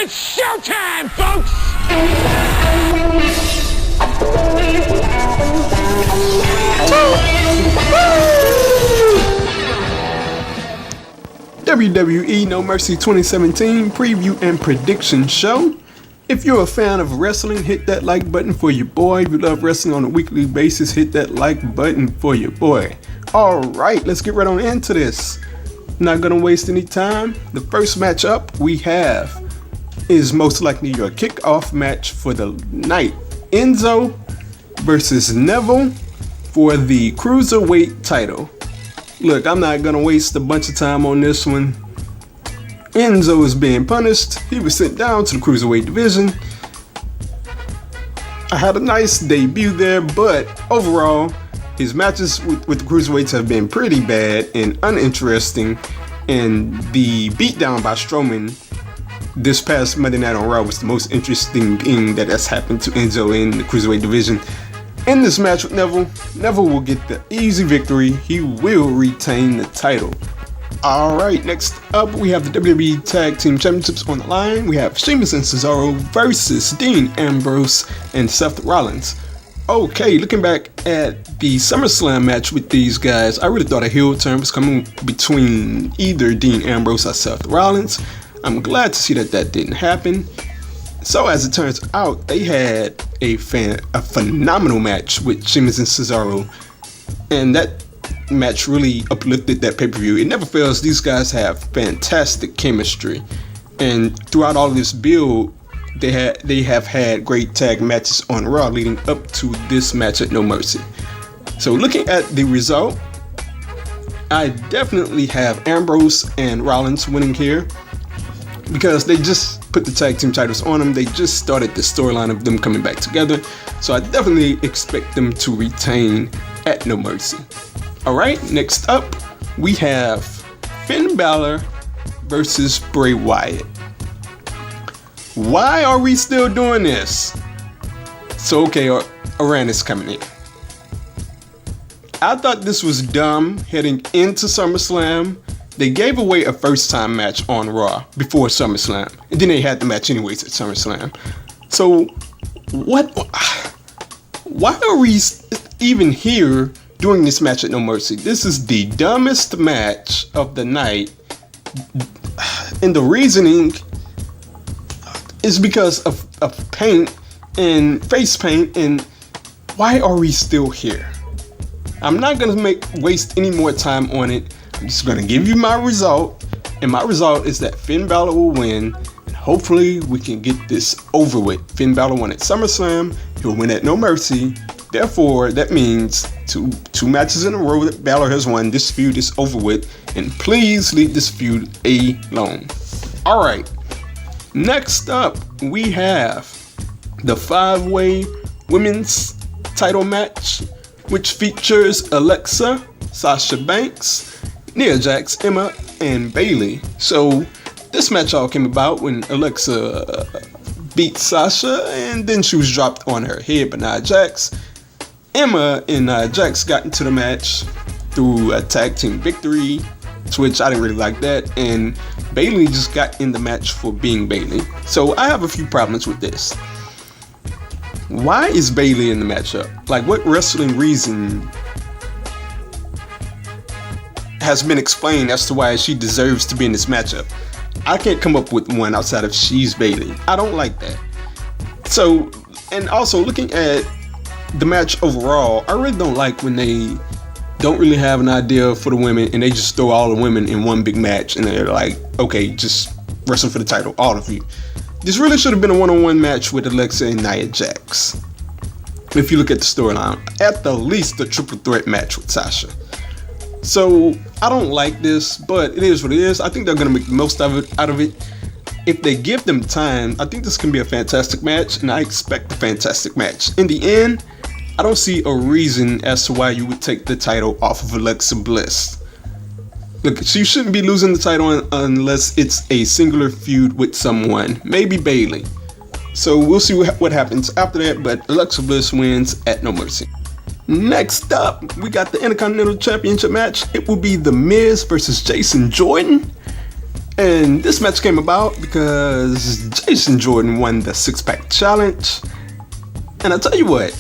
It's showtime, folks! WWE No Mercy 2017 preview and prediction show. If you're a fan of wrestling, hit that like button for your boy. If you love wrestling on a weekly basis, hit that like button for your boy. Alright, let's get right on into this. Not gonna waste any time. The first match up we have is most likely your kickoff match for the night. Enzo versus Neville for the Cruiserweight title. Look, I'm not gonna waste a bunch of time on this one. Enzo is being punished. He was sent down to the Cruiserweight division. I had a nice debut there, but overall, his matches with the Cruiserweights have been pretty bad and uninteresting. And the beatdown by Strowman this past Monday Night on Raw was the most interesting thing that has happened to Enzo in the Cruiserweight division. In this match with Neville, Neville will get the easy victory. He will retain the title. Alright, next up we have the WWE Tag Team Championships on the line. We have Sheamus and Cesaro versus Dean Ambrose and Seth Rollins. Okay, looking back at the SummerSlam match with these guys, I really thought a heel turn was coming between either Dean Ambrose or Seth Rollins. I'm glad to see that didn't happen. So as it turns out, they had a phenomenal match with Sheamus and Cesaro, and that match really uplifted that pay-per-view. It never fails, these guys have fantastic chemistry, and throughout all of this build, they have had great tag matches on Raw leading up to this match at No Mercy. So looking at the result, I definitely have Ambrose and Rollins winning here because they just put the tag team titles on them. They just started the storyline of them coming back together. So I definitely expect them to retain at No Mercy. Alright, next up we have Finn Balor versus Bray Wyatt. Why are we still doing this? So okay, Iran is coming in. I thought this was dumb heading into SummerSlam. They gave away a first time match on Raw before SummerSlam, and then they had the match anyways at SummerSlam. So why are we even here doing this match at No Mercy? This is the dumbest match of the night, and the reasoning is because of paint and face paint. And why are we still here? I'm not gonna waste any more time on it. I'm just gonna give you my result, and my result is that Finn Balor will win, and hopefully we can get this over with. Finn Balor won at SummerSlam, he'll win at No Mercy. Therefore, that means two matches in a row that Balor has won. This feud is over with, and please leave this feud alone. Alright, next up we have the 5-way women's title match, which features Alexa, Sasha Banks, Nia Jax, Emma, and Bayley. So this match all came about when Alexa beat Sasha, and then she was dropped on her head by Nia Jax. Emma and Nia Jax got into the match through a tag team victory, to which I didn't really like that, and Bayley just got in the match for being Bayley. So I have a few problems with this. Why is Bayley in the matchup? Like, what wrestling reason has been explained as to why she deserves to be in this matchup? I can't come up with one outside of she's Bayley. I don't like that. So, and also looking at the match overall, I really don't like when they don't really have an idea for the women and they just throw all the women in one big match and they're like, okay, just wrestle for the title, all of you. This really should have been a one-on-one match with Alexa and Nia Jax. If you look at the storyline, at the least a triple threat match with Sasha. So I don't like this, but it is what it is. I think they're gonna make the most out of it. If they give them time, I think this can be a fantastic match, and I expect a fantastic match. In the end, I don't see a reason as to why you would take the title off of Alexa Bliss. Look, she shouldn't be losing the title unless it's a singular feud with someone, maybe Bayley. So we'll see what happens after that, but Alexa Bliss wins at No Mercy. Next up, we got the Intercontinental Championship match. It will be The Miz versus Jason Jordan. And this match came about because Jason Jordan won the six-pack challenge. And I tell you what,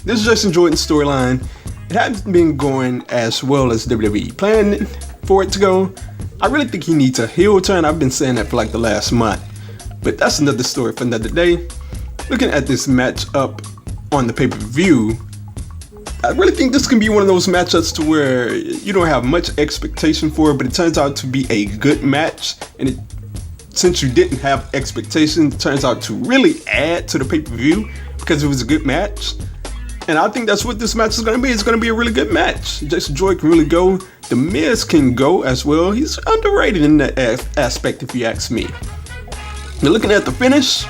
this Jason Jordan storyline, it hasn't been going as well as WWE planned for it to go. I really think he needs a heel turn. I've been saying that for like the last month. But that's another story for another day. Looking at this match up on the pay-per-view, I really think this can be one of those matchups to where you don't have much expectation for it, but it turns out to be a good match. And since you didn't have expectations, it turns out to really add to the pay-per-view because it was a good match. And I think that's what this match is going to be. It's going to be a really good match. Jason Jordan can really go. The Miz can go as well. He's underrated in that aspect, if you ask me. Now, looking at the finish,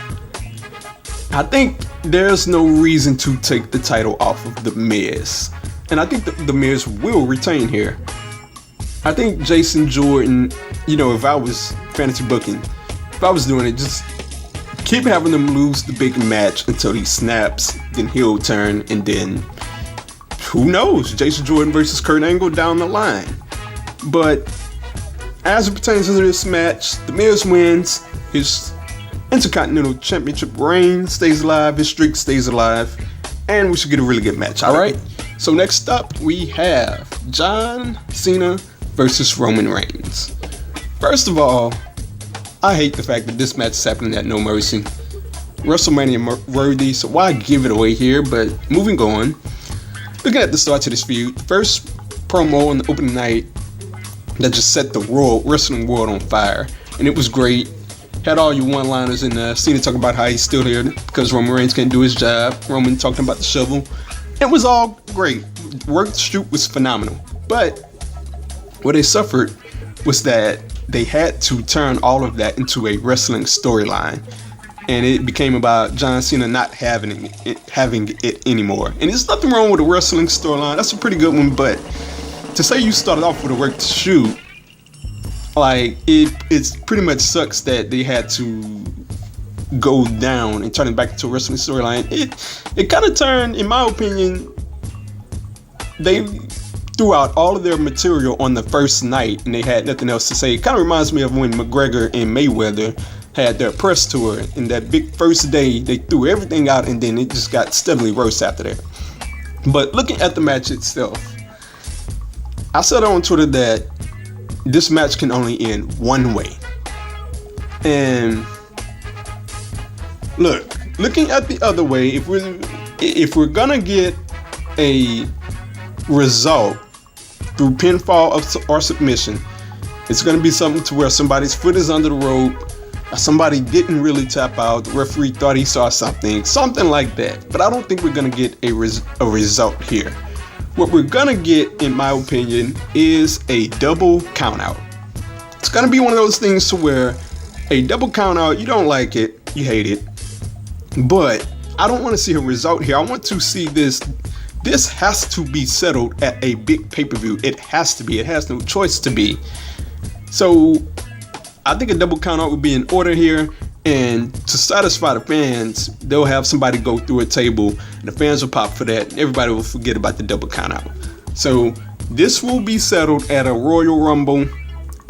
I think there's no reason to take the title off of The Miz. And I think the Miz will retain here. I think Jason Jordan, if I was fantasy booking, if I was doing it, just keep having them lose the big match until he snaps, then he'll turn, and then who knows, Jason Jordan versus Kurt Angle down the line. But as it pertains to this match, The Miz wins. His Intercontinental Championship reign stays alive, his streak stays alive, and we should get a really good match. Alright, so next up we have John Cena versus Roman Reigns. First of all, I hate the fact that this match is happening at No Mercy. WrestleMania worthy, so why give it away here? But moving on, looking at the start to this feud, first promo on the opening night that just set the wrestling world on fire, and it was great. Had all your one-liners in there. Cena talking about how he's still here because Roman Reigns can't do his job. Roman talking about the shovel. It was all great. Work the shoot was phenomenal. But what they suffered was that they had to turn all of that into a wrestling storyline. And it became about John Cena not having it anymore. And there's nothing wrong with a wrestling storyline. That's a pretty good one. But to say you started off with a work to shoot, like, it pretty much sucks that they had to go down and turn it back into a wrestling storyline. It kind of turned, in my opinion, they threw out all of their material on the first night and they had nothing else to say. It kind of reminds me of when McGregor and Mayweather had their press tour. In that big first day, they threw everything out and then it just got steadily worse after that. But looking at the match itself, I said on Twitter that this match can only end one way. And looking at the other way, if we're gonna get a result through pinfall or submission, it's gonna be something to where somebody's foot is under the rope, or somebody didn't really tap out, the referee thought he saw something like that. But I don't think we're gonna get a result here. What we're gonna get, in my opinion, is a double countout. It's gonna be one of those things to where a double countout, you don't like it, you hate it, but I don't want to see a result here. I want to see this. This has to be settled at a big pay-per-view. It has to be. It has no choice to be. So I think a double countout would be in order here. And to satisfy the fans, they'll have somebody go through a table and the fans will pop for that. And everybody will forget about the double countout. So this will be settled at a Royal Rumble,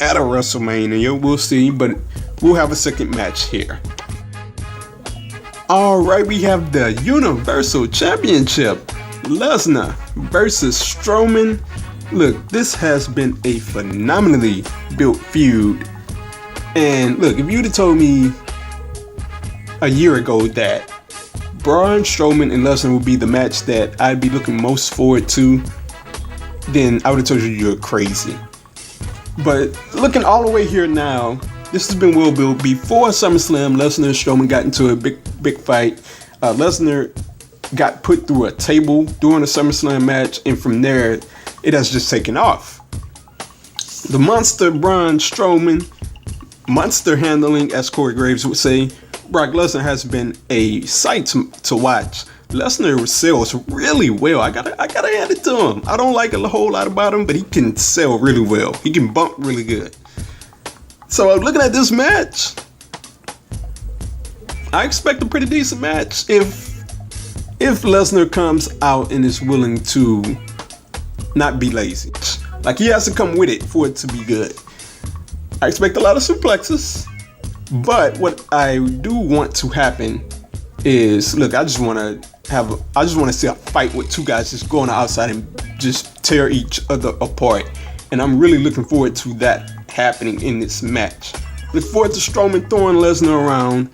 at a WrestleMania. We'll see, but we'll have a second match here. Alright, we have the Universal Championship. Lesnar versus Strowman. Look, this has been a phenomenally built feud. And look, if you'd have told me a year ago that Braun Strowman and Lesnar would be the match that I'd be looking most forward to, then I would have told you you're crazy. But looking all the way here now, this has been well built. Before SummerSlam, Lesnar and Strowman got into a big fight. Lesnar got put through a table during the SummerSlam match, and from there, it has just taken off. The monster Braun Strowman, monster handling, as Corey Graves would say. Brock Lesnar has been a sight to watch. Lesnar sells really well. I gotta hand it to him. I don't like a whole lot about him, but he can sell really well. He can bump really good. So looking at this match, I expect a pretty decent match if Lesnar comes out and is willing to not be lazy. Like, he has to come with it for it to be good. I expect a lot of suplexes, but what I do want to happen is, look, I just want to see a fight with two guys just go on the outside and just tear each other apart. And I'm really looking forward to that happening in this match. Look forward to Strowman throwing Lesnar around,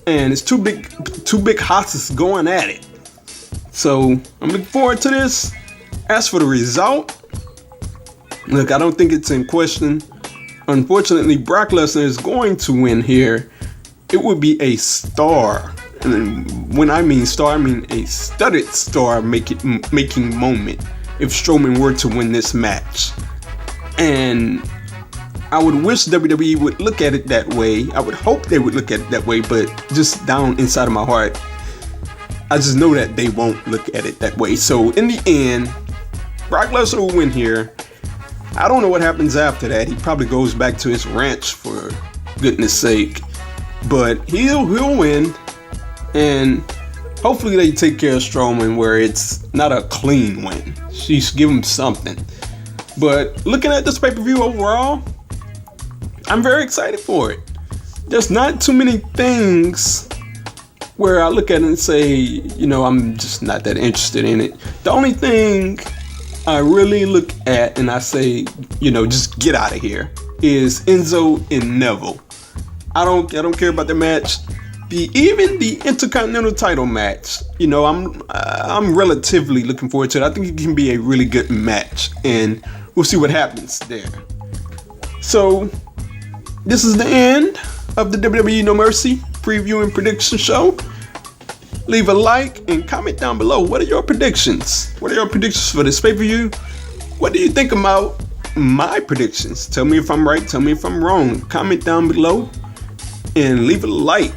and it's two big hosses going at it. So I'm looking forward to this. As for the result, look, I don't think it's in question. Unfortunately, Brock Lesnar is going to win here. It would be a star. And when I mean star, I mean a studded star making moment if Strowman were to win this match. And I would wish WWE would look at it that way. I would hope they would look at it that way, but just down inside of my heart, I just know that they won't look at it that way. So in the end, Brock Lesnar will win here. I don't know what happens after that. He probably goes back to his ranch, for goodness sake. But he'll win. And hopefully they take care of Strowman where it's not a clean win. She's give him something. But looking at this pay-per-view overall, I'm very excited for it. There's not too many things where I look at it and say, you know, I'm just not that interested in it. The only thing I really look at and I say, you know, just get out of here, is Enzo and Neville. I don't care about the match. Even the Intercontinental title match, you know, I'm relatively looking forward to it. I think it can be a really good match, and we'll see what happens there. So this is the end of the WWE No Mercy preview and prediction show. Leave a like and comment down below. What are your predictions? What are your predictions for this pay-per-view? What do you think about my predictions? Tell me if I'm right. Tell me if I'm wrong. Comment down below and leave a like.